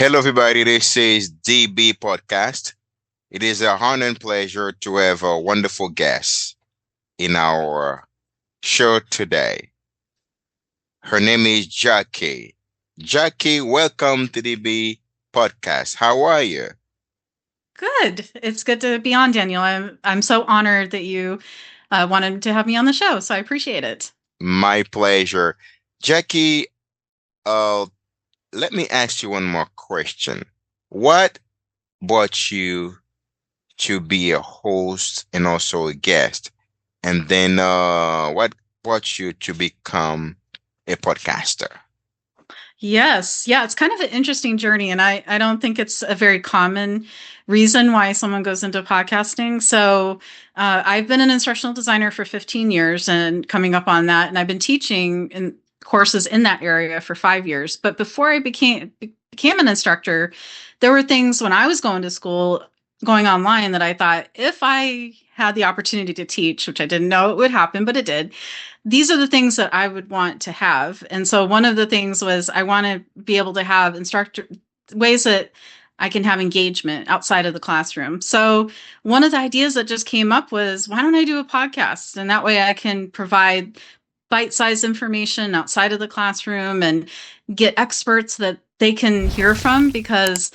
Hello, everybody. This is DB Podcast. It is a honor and pleasure to have a wonderful guest in our show today. Her name is Jackie. Jackie, welcome to DB Podcast. How are you? Good. It's good to be on, Daniel. I'm so honored that you wanted to have me on the show. So I appreciate it. My pleasure. Jackie, uh, let me ask you one more question. What brought you to be a host and also a guest? And then what brought you to become a podcaster? Yes. Yeah. It's kind of an interesting journey. And I don't think it's a very common reason why someone goes into podcasting. So I've been an instructional designer for 15 years and coming up on that. And I've been teaching in courses in that area for 5 years. But before I became an instructor, there were things when I was going to school, going online, that I thought if I had the opportunity to teach, which I didn't know it would happen, but it did, these are the things that I would want to have. And so one of the things was I want to be able to have instructor ways that I can have engagement outside of the classroom. So one of the ideas that just came up was, why don't I do a podcast? And that way I can provide bite-sized information outside of the classroom and get experts that they can hear from, because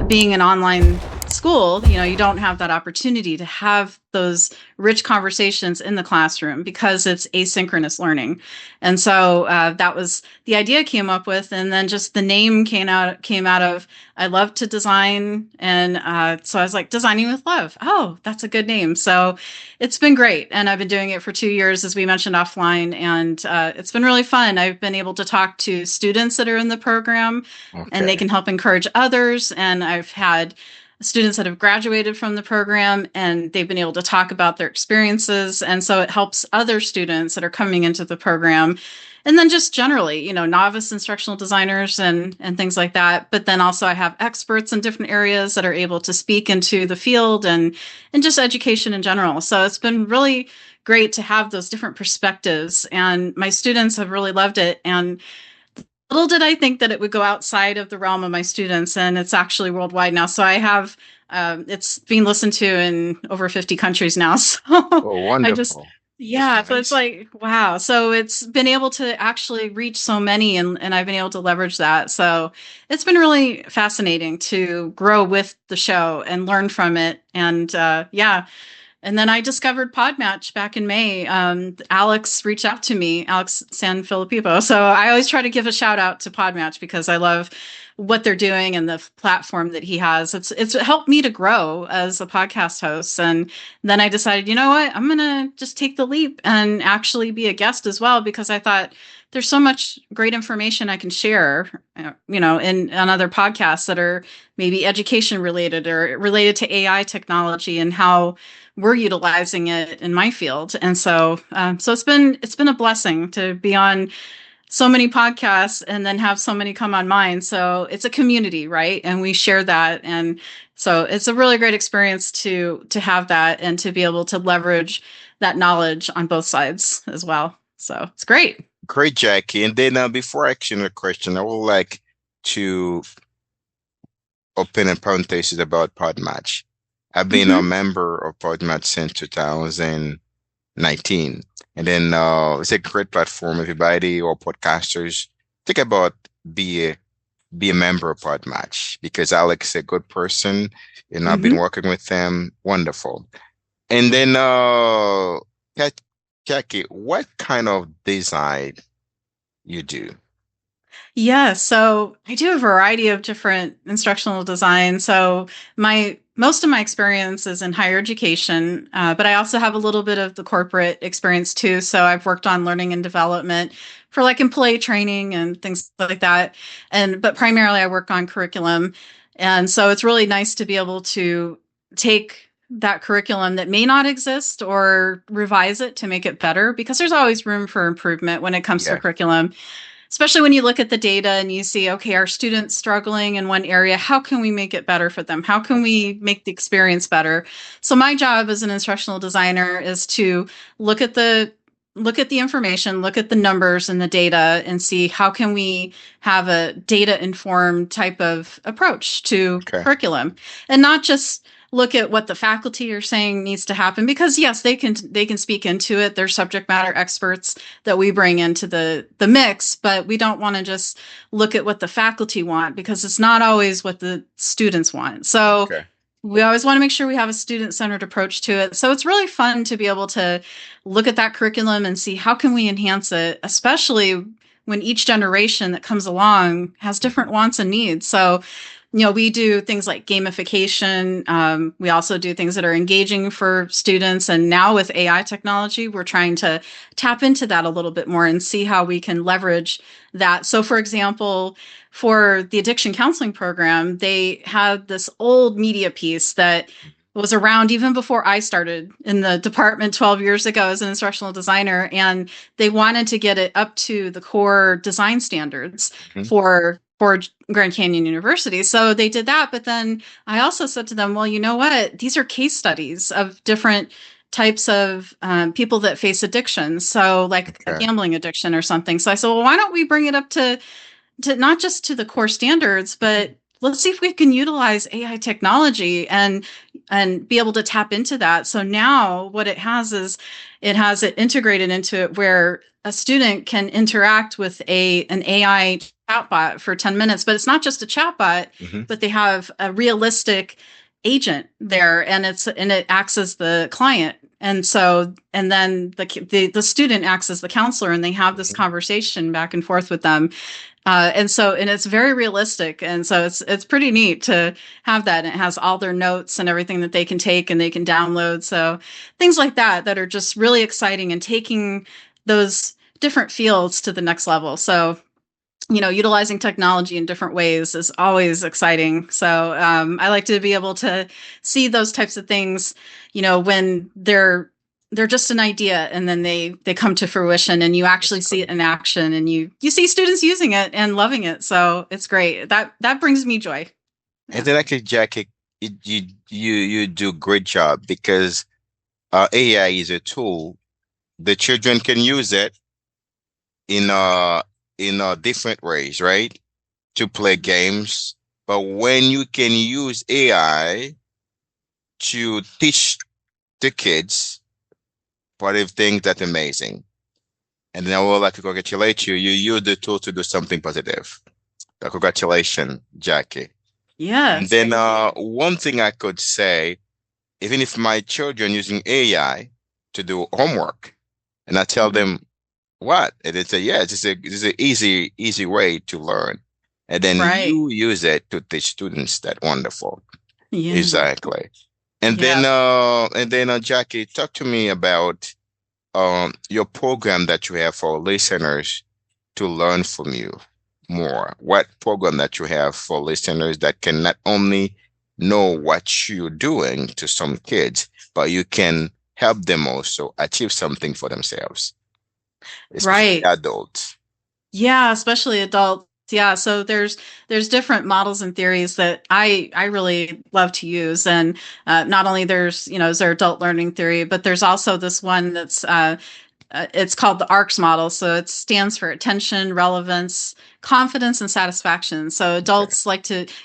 being an online school, you don't have that opportunity to have those rich conversations in the classroom because it's asynchronous learning. And so that was the idea came up with, and then just the name came out of, I love to design. And so I was like, designing with love. Oh, that's a good name. So it's been great. And I've been doing it for 2 years, as we mentioned offline. And it's been really fun. I've been able to talk to students that are in the program, and they Okay. can help encourage others. And I've had students that have graduated from the program, and they've been able to talk about their experiences. And so it helps other students that are coming into the program. And then just generally, novice instructional designers and things like that. But then also I have experts in different areas that are able to speak into the field and just education in general. So it's been really great to have those different perspectives. And my students have really loved it. And little did I think that it would go outside of the realm of my students, and it's actually worldwide now. So I have, it's being listened to in over 50 countries now. So Oh, I just, wonderful. That's yeah, so it's nice. like, wow. So it's been able to actually reach so many, and I've been able to leverage that. So it's been really fascinating to grow with the show and learn from it. And yeah, and then I discovered Podmatch back in May. Alex reached out to me, Alex Sanfilippo. So I always try to give a shout out to Podmatch because I love what they're doing and the platform that he has. It's helped me to grow as a podcast host. And then I decided, you know what, I'm gonna just take the leap and actually be a guest as well, because I thought there's so much great information I can share, in on other podcasts that are maybe education related or related to AI technology and how we're utilizing it in my field. And so so it's been a blessing to be on so many podcasts and then have so many come on mine. So it's a community, right? And we share that. And so it's a really great experience to have that and to be able to leverage that knowledge on both sides as well. So it's great. Great, Jackie. And then before asking a question, I would like to open a parenthesis about Podmatch. I've been a Hmm. member of Podmatch since 2019. And then it's a great platform. Everybody or podcasters, think about be a be a member of Podmatch because Alex is a good person and I've been Hmm. working with them. Wonderful. And then Jackie, what kind of design you do? Yeah, so I do a variety of different instructional design. So my most of my experience is in higher education, but I also have a little bit of the corporate experience too. So I've worked on learning and development for like employee training and things like that. And but primarily I work on curriculum. And so it's really nice to be able to take that curriculum that may not exist or revise it to make it better, because there's always room for improvement when it comes to Yeah. curriculum, especially when you look at the data and you see, okay, our students struggling in one area, how can we make it better for them? How can we make the experience better? So my job as an instructional designer is to look at the look at the information, look at the numbers and the data, and see how can we have a data informed type of approach to Okay. curriculum, and not just look at what the faculty are saying needs to happen, because yes, they can speak into it. They're subject matter experts that we bring into the mix, but we don't want to just look at what the faculty want, because it's not always what the students want. So Okay. we always want to make sure we have a student-centered approach to it. So it's really fun to be able to look at that curriculum and see how can we enhance it, especially when each generation that comes along has different wants and needs. So, we do things like gamification. We also do things that are engaging for students. And now with AI technology, we're trying to tap into that a little bit more and see how we can leverage that. So, for example, for the addiction counseling program, they had this old media piece that was around even before I started in the department 12 years ago as an instructional designer. And they wanted to get it up to the core design standards Mhm. for Grand Canyon University. So they did that. But then I also said to them, well, you know what? These are case studies of different types of people that face addiction. So like a Okay. gambling addiction or something. So I said, well, why don't we bring it up to not just to the core standards, but let's see if we can utilize AI technology and be able to tap into that. So now what it has is it has it integrated into it where a student can interact with an AI chatbot for 10 minutes, but it's not just a chatbot, Mhm. but they have a realistic agent there, and it acts as the client. And so, and then the student acts as the counselor, and they have this Mhm. conversation back and forth with them. And it's very realistic, and so it's pretty neat to have that. And it has all their notes and everything that they can take and they can download. So things like that are just really exciting and taking those different fields to the next level. So utilizing technology in different ways is always exciting. So I like to be able to see those types of things, when they're just an idea, and then they come to fruition, and you actually That's see good. it in action, and you see students using it and loving it. So it's great. That brings me joy. And Yeah. then actually, Jackie, you do a great job because AI is a tool. The children can use it in different ways, right? To play games. But when you can use AI to teach the kids positive things, that's amazing. And then I would like to congratulate you. You use the tool to do something positive. Congratulations, Jackie. And Yes, then thank you. one thing I could say, even if my children using AI to do homework, and I tell Mhm. them what, and they say, yeah, it's an easy way to learn. And then Right. you use it to teach students. That wonderful. Yeah. Exactly. Yeah. And then Jackie, talk to me about your program that you have for listeners to learn from you more. What program that you have for listeners that can not only know what you're doing to some kids, but you can help them also achieve something for themselves, especially Right. adults. Yeah, especially adults. Yeah, so there's different models and theories that I really love to use, and not only is there adult learning theory, but there's also this one that's it's called the ARCS model. So it stands for attention, relevance, confidence, and satisfaction. So Okay. adults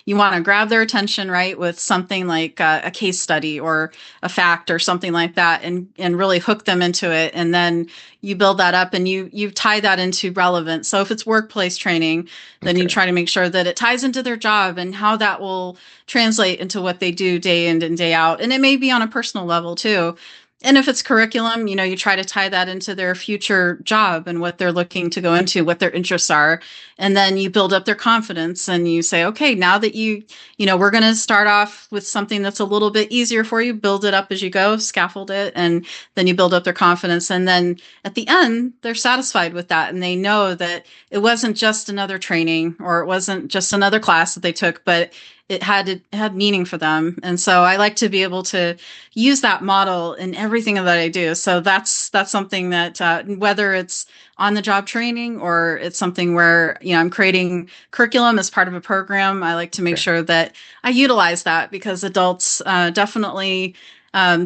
you want to grab their attention, right, with something like a case study or a fact or something like that, and really hook them into it. And then you build that up, and you tie that into relevance. So if it's workplace training, then you Okay. try to make sure that it ties into their job and how that will translate into what they do day in and day out. And it may be on a personal level too. And if it's curriculum, you try to tie that into their future job and what they're looking to go into, what their interests are. And then you build up their confidence, and you say, okay, now that we're going to start off with something that's a little bit easier for you, build it up as you go, scaffold it, and then you build up their confidence. And then at the end, they're satisfied with that. And they know that it wasn't just another training, or it wasn't just another class that they took, but it had meaning for them. And so I like to be able to use that model in everything that I do. So that's something that whether it's on the job training, or it's something where I'm creating curriculum as part of a program, I like to make Okay. sure that I utilize that, because adults definitely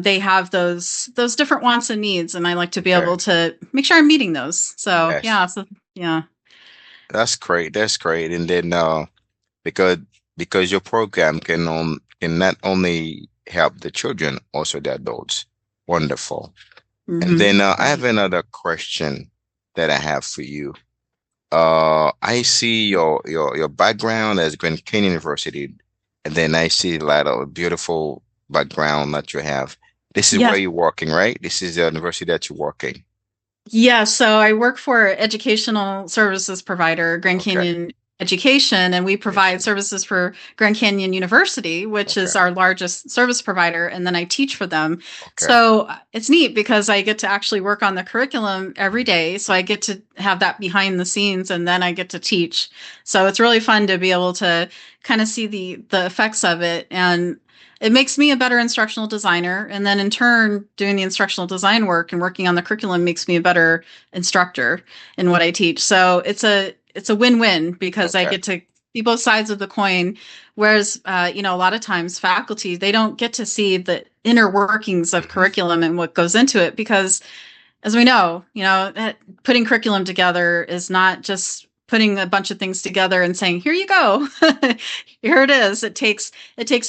they have those different wants and needs, and I like to be Okay. able to make sure I'm meeting those. So Yes. yeah, so yeah. That's great. That's great. And then because your program can not only help the children, also the adults. Wonderful. And Hmm. then I have another question that I have for you. I see your background as Grand Canyon University, and then I see a lot of beautiful background that you have. This is where Yes. you're working, right? This is the university that you're working. Yeah, so I work for educational services provider, Grand Okay. Canyon Education, and we provide Education. services for Grand Canyon University, which Okay. is our largest service provider, and then I teach for them. Okay. So it's neat because I get to actually work on the curriculum every day. So I get to have that behind the scenes, and then I get to teach. So it's really fun to be able to kind of see the effects of it, and it makes me a better instructional designer, and then in turn doing the instructional design work and working on the curriculum makes me a better instructor in what I teach. So it's a win-win because I Okay. get to see both sides of the coin. Whereas a lot of times faculty, they don't get to see the inner workings of Hmm. curriculum and what goes into it, because as we know, putting curriculum together is not just putting a bunch of things together and saying, "Here you go, here it is." It takes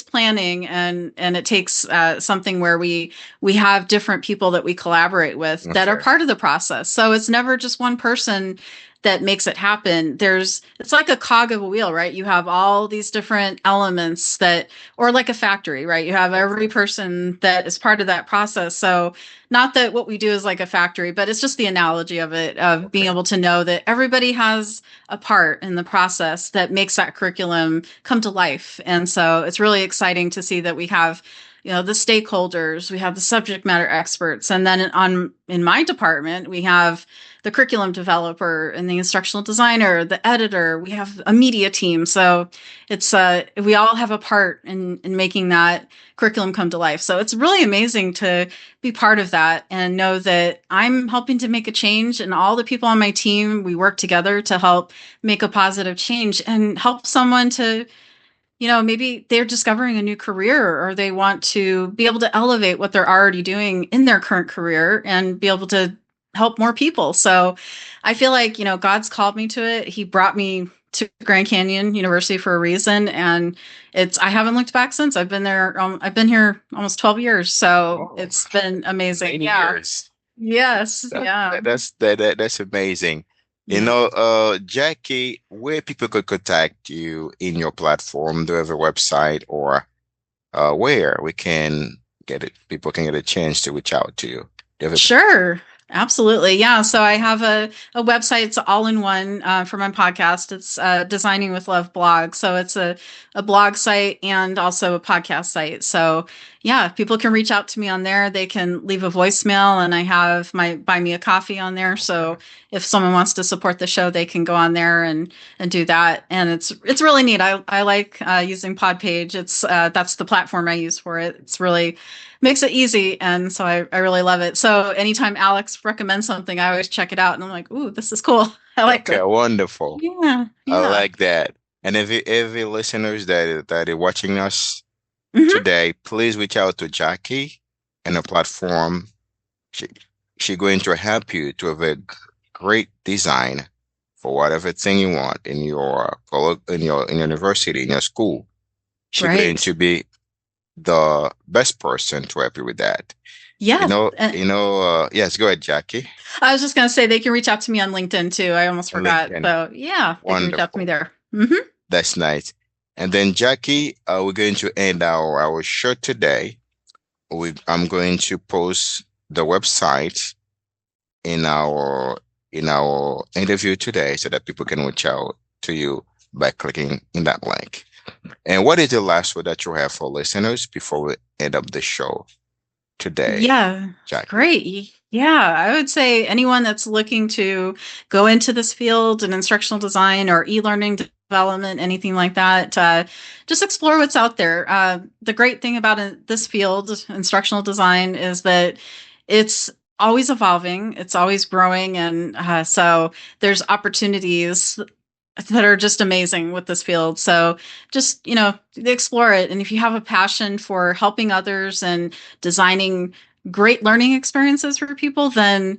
planning, and it takes something where we have different people that we collaborate with that are Okay. part of the process. So it's never just one person that makes it happen. It's like a cog of a wheel, right? You have all these different elements that, or like a factory, right? You have every Okay. person that is part of that process. So not that what we do is like a factory, but it's just the analogy of it, of being Okay. able to know that everybody has a part in the process that makes that curriculum come to life. And so it's really exciting to see that we have, the stakeholders, we have the subject matter experts, and then in my department, we have the curriculum developer and the instructional designer, the editor, we have a media team. So it's we all have a part in making that curriculum come to life. So it's really amazing to be part of that and know that I'm helping to make a change, and all the people on my team, we work together to help make a positive change and help someone to, maybe they're discovering a new career, or they want to be able to elevate what they're already doing in their current career and be able to help more people. So I feel like, God's called me to it. He brought me to Grand Canyon University for a reason, and I haven't looked back since. I've been here almost 12 years, so Oh, it's been amazing. many Yeah. years. Yes. Yeah. That's amazing. Yeah. Jackie, where people could contact you in your platform, do you have a website, or where we can people can get a chance to reach out to you? Do you have Sure. Absolutely. Yeah. So I have a website. It's all in one for my podcast. It's Designing with Love blog. So it's a blog site and also a podcast site. So yeah, people can reach out to me on there. They can leave a voicemail, and I have my buy me a coffee on there. okay. So if someone wants to support the show, they can go on there and do that. And it's really neat. I like using Podpage. That's the platform I use for it. It's really makes it easy, and so I really love it. So anytime Alex recommends something, I always check it out, and I'm like, "Ooh, this is cool. I like Okay, this." wonderful. Yeah, I yeah. like that. And if every listeners that are watching us Hmm. today, please reach out to Jackie and a platform. She she going to help you to have a great design for whatever thing you want in your in your university, in your school. She's going Right. to be the best person to help you with that. Yeah. And Yes, go ahead, Jackie. I was just gonna say they can reach out to me on LinkedIn too. I almost On forgot. LinkedIn. So yeah, they can reach out to me Wonderful. there. Hmm. That's nice. And then Jackie, we're going to end our show today. I'm going to post the website in our interview today so that people can reach out to you by clicking in that link. And what is the last word that you have for listeners before we end up the show today, Yeah, Jackie? great. Yeah, I would say anyone that's looking to go into this field in instructional design or e-learning development, anything like that, just explore what's out there. The great thing about this field, instructional design, is that it's always evolving, it's always growing, and so there's opportunities that are just amazing with this field. So just, explore it. And if you have a passion for helping others and designing great learning experiences for people, then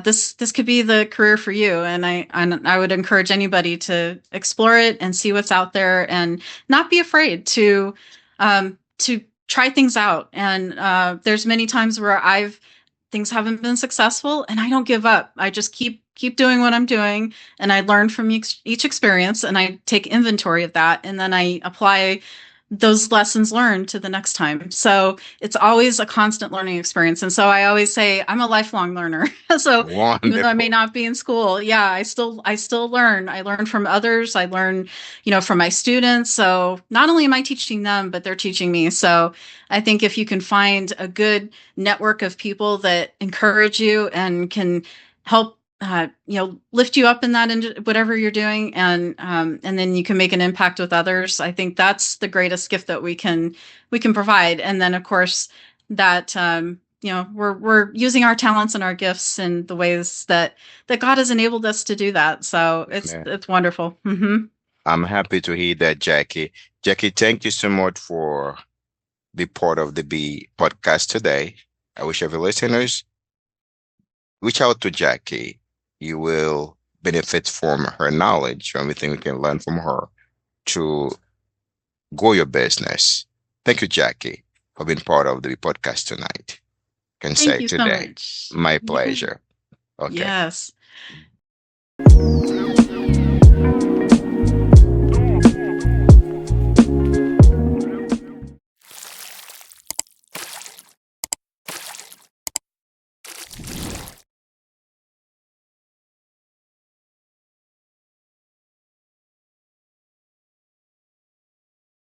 this could be the career for you. And I would encourage anybody to explore it and see what's out there, and not be afraid to try things out. And there's many times where things haven't been successful, and I don't give up. I just keep doing what I'm doing, and I learn from each experience, and I take inventory of that, and then I apply those lessons learned to the next time. So it's always a constant learning experience. And so I always say I'm a lifelong learner. So even though I may Wonderful. not be in school, yeah, I still learn. I learn from others. I learn, from my students. So not only am I teaching them, but they're teaching me. So I think if you can find a good network of people that encourage you and can help lift you up in that, whatever you're doing, and then you can make an impact with others. I think that's the greatest gift that we can provide. And then of course that we're using our talents and our gifts in the ways that God has enabled us to do that. So Yeah. it's wonderful. Hmm. I'm happy to hear that, Jackie. Jackie, thank you so much for the part of the B podcast today. I wish every listeners reach out to Jackie. You will benefit from her knowledge, from everything we can learn from her to grow your business. Thank you, Jackie, for being part of the podcast tonight. Can Thank say you so today. much. My Yeah. pleasure. Okay. Yes.